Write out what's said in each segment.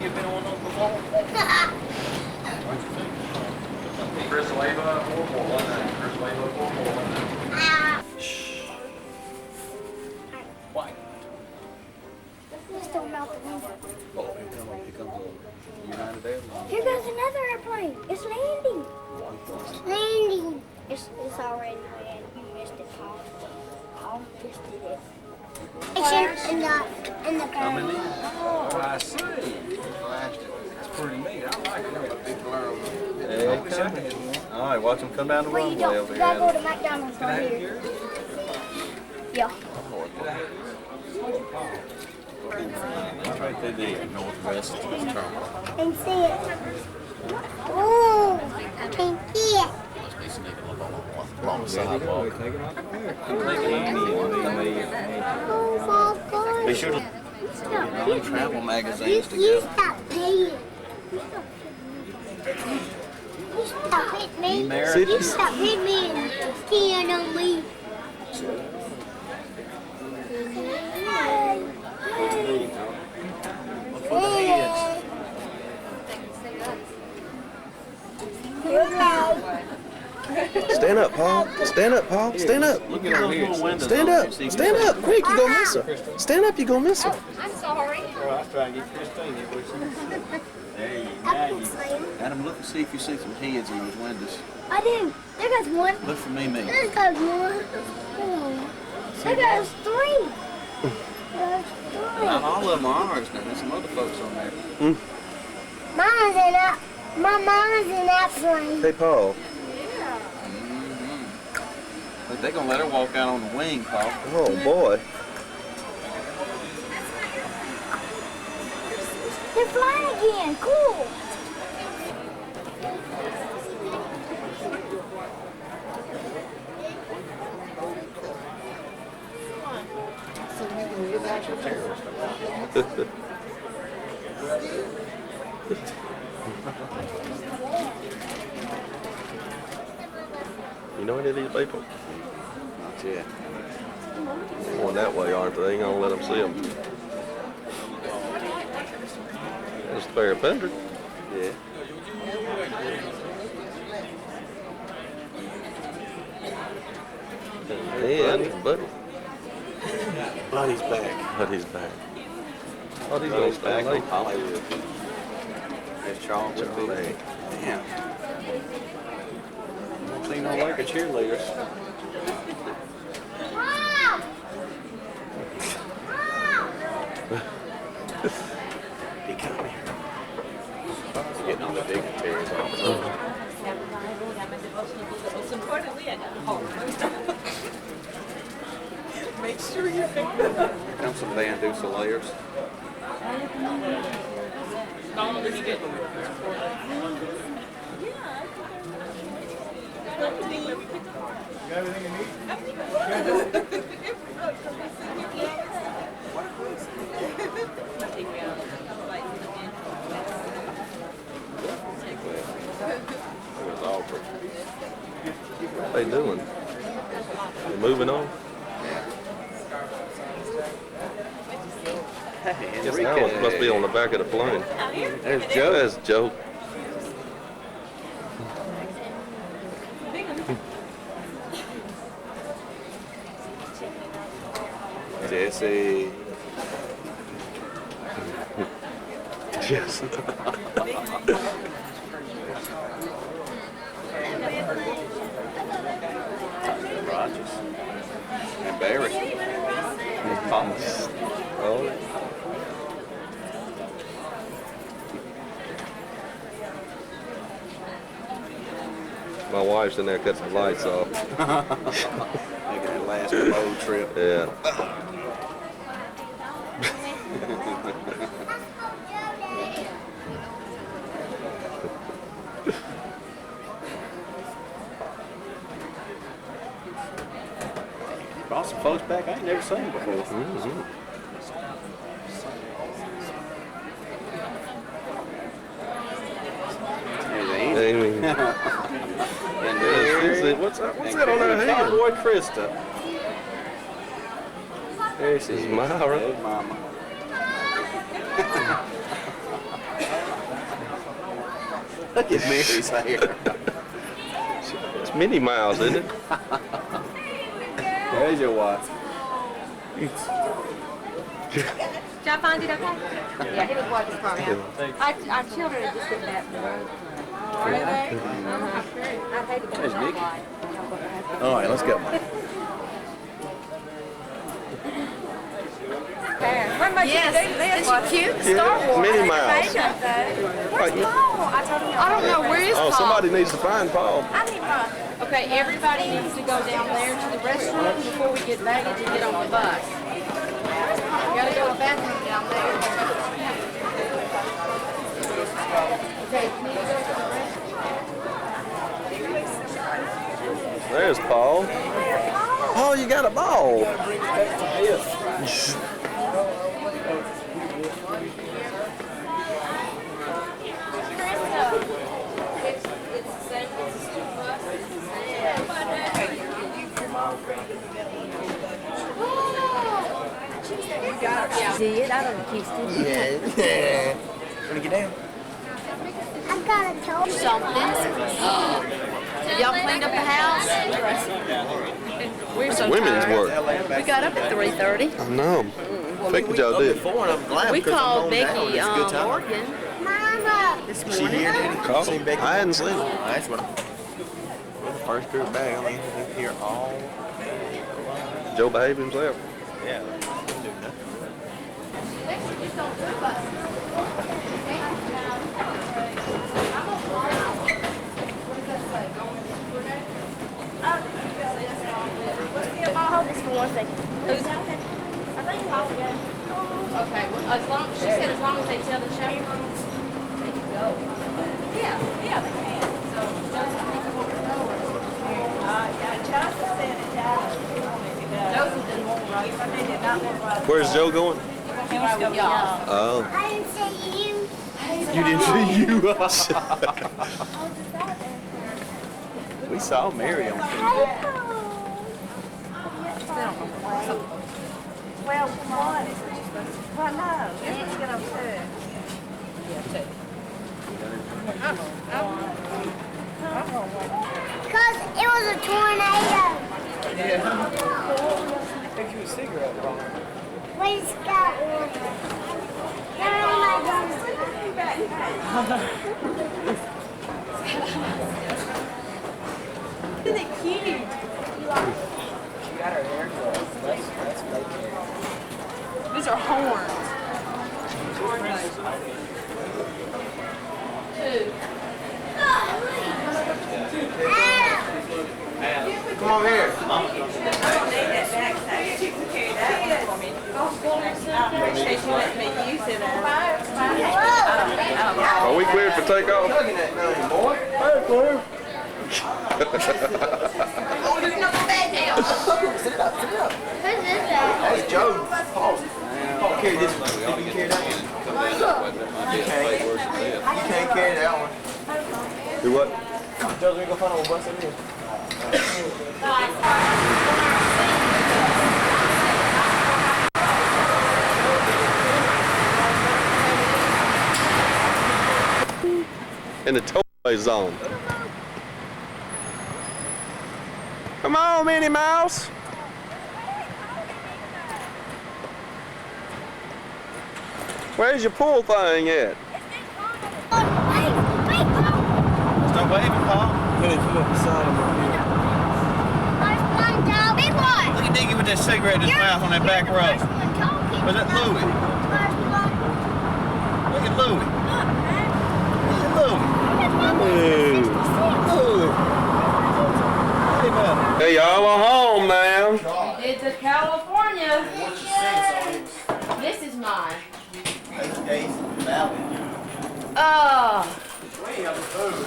You've been on those before? Chris Leva, 4419. Chris Leva, 4419. Shh. Why? Just don't melt the window. Oh, here comes a United Airlines. Here goes another airplane. It's landing. It's landing. It's already landed. You missed it, Paul. Paul just did it. It's in the Coming in. car. Oh, I see. That's pretty neat. I like it. Big blur. Yeah, I wish I had one. all right, watch them come down the Well, you runway don't. over You here. gotta go to McDonald's Can I right have here. yours? Yeah. It's right through the northwest terminal. And see it. Ooh, I can see it. Must be sneaking up along the sidewalk. Oh my God. Be sure to Stop get hitting travel me. magazines You together. stop paying. You stop hitting me. Mary? You stop hitting me and stand on me. Look for the heads. Stand up, Paul. Stand up, Paul. Stand up. Look at those little windows. Stand on up. there. See if you Stand can- up. Quick, you gonna miss her. Stand up, you gonna miss her. I'm sorry. I was trying to get Christine here, but there you go. Now you. Adam, look and see if you see some heads in those windows. I do. There goes one. Look for me. There goes one. There goes three. There's Not three. all of them are ours now. There's some other folks on there. Mine's in that. Mine's in that plane. Hey, Paul. But they're gonna let her walk out on the wing, Paul. Oh boy. They're flying again. Cool. You know any of these people? Not yet. Going that way, aren't they? They ain't gonna let them see them. There's the pair of Pendrick. Yeah. And Buddy. Buddy's back. Buddy's back. Oh, he's Buddy's gonna back stay on late. Hollywood. There's Charles with me. Charlie. Damn. Don't see no like a cheerleaders. He come here. He's getting on the dignitaries all the time. Most importantly, I got home. Make sure you're Here comes some Van Dusselayers. It was Aubrey. What they doing? They moving on? Hey, Guess that one must be on the back of the plane. There's Joe. That's Joe. Jesse. Yes. Rogers. And Barry. And Thomas. Oh. My wife's in there cutting the lights off. Making that last road trip. Yeah. Brought some folks back I ain't never seen before. Mm-hmm. There's Amy. Amy. And What's that on her hand? Cowboy Krista. There she This is. is Myra. There's Mama. Look at Mary's hair. It's Minnie Mouse, isn't it? There's your wife. Did y'all find it okay? Yeah, he was watching for me. Our children are just sitting back there. Are they? I hate to go There's Nikki. outside. All right, let's go. Yes, it's cute. Star Wars. Minnie Mouse. Where's Paul? I don't know. Where is Oh, Paul? somebody needs to find Paul. I need Paul. Okay, everybody needs to go down there to the restroom before we get baggage and get on the bus. You gotta go to the bathroom down there. Okay, you need to go to the restroom. There's Paul. Oh, you got a ball. See it? I don't know if he's still Yeah. Wanna get down? I've got to tell you something. Y'all cleaned up the house? We're so Women's tired. work. We got up at 3:30. I know. Think what y'all did. Before, and I'm glad We because I'm called home Becky now, and it's a good time. Morgan Mama. this She morning. here, Daddy? Call. Seen Becky? I hadn't seen her. That's what we're the first group back. I mean, we're here all. Joe behaved himself. Yeah. Didn't do nothing. I'll hold this for 1 second. Who's that? Okay, well, as long, she said as long as they tell the chaperone, they can go. Yeah, they can. So, Joseph, Joseph didn't want to ride. Where's Joe going? He was going y'all. Oh. I didn't say you. You didn't see you. We saw Mary on TV. Well, one is what you're supposed to. Well, no, you're supposed to get on two. Because it was a tornado. Take you a cigarette, Ron. Wait, Scout. Get on my gun. Isn't it cute? She got her hair cut. That's fake hair. These are horns. Two. Come on here. Are we cleared for takeoff? Tugging that thing, boy. Hey, clear. Oh, there's nothing bad now. Sit up, sit up. Who's this guy? That's Joe. Paul. Paul, carry this one. You can carry that one. You can't carry that one. Do what? Joe's gonna go find a little bus in here. In the toy zone. Come on, Minnie Mouse. Where's your pool thing at? Stop waving, Paul. Put it beside him right here. Big one. Look at Diggy with that cigarette in his mouth on that back row. Was that Louie? Look at Louie. Look at Louie. Louie. Hey, man. Hey, y'all are home now. Did to California. This is mine. Ace Valley. Oh. I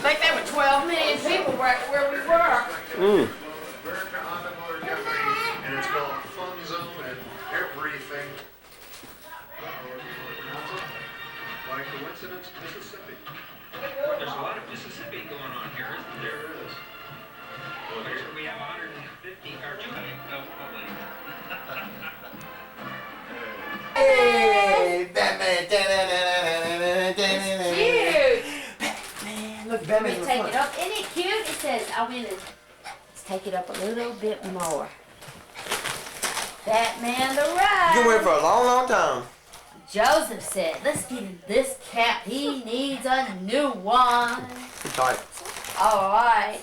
think there were 12 million people right where we were. Mm. And it's called Fun Zone and Everything. By coincidence, Mississippi. There's a lot of Mississippi going on here, isn't there? There is. Well, we have 150 or 200. Hey, Batman. Cute. Man, look Batman's in take front. it up. Isn't it cute? It says, I mean, let's take it up a little bit more. Batman the You can wear it ride. for a long, long time. Joseph said, let's get him this cap. He needs a new one. Too tight. All right.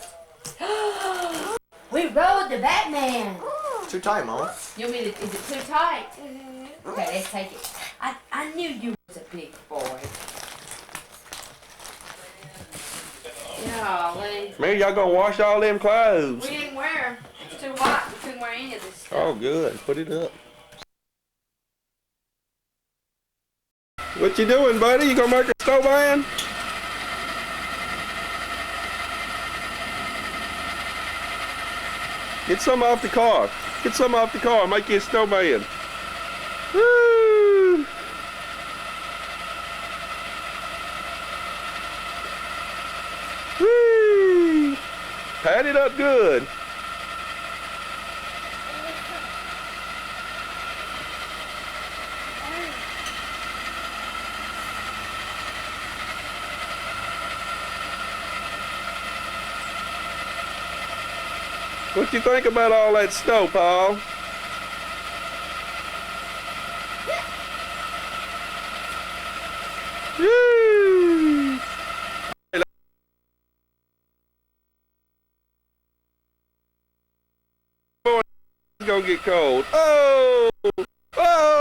We rode the Batman. Too tight, Mama. You mean, is it too tight? Okay, let's take it. I knew you was a big boy. Golly. Man, y'all gonna wash all them clothes. We didn't wear 'em. It's too hot. We couldn't wear any of this stuff. Oh, good. Put it up. What you doing, buddy? You gonna make a snowman? Get some off the car. Get some off the car. Make you a snowman. Woo! Whee! Pat it up good. What you think about all that snow, Paul? Woo! It's gonna get cold. Oh! Oh!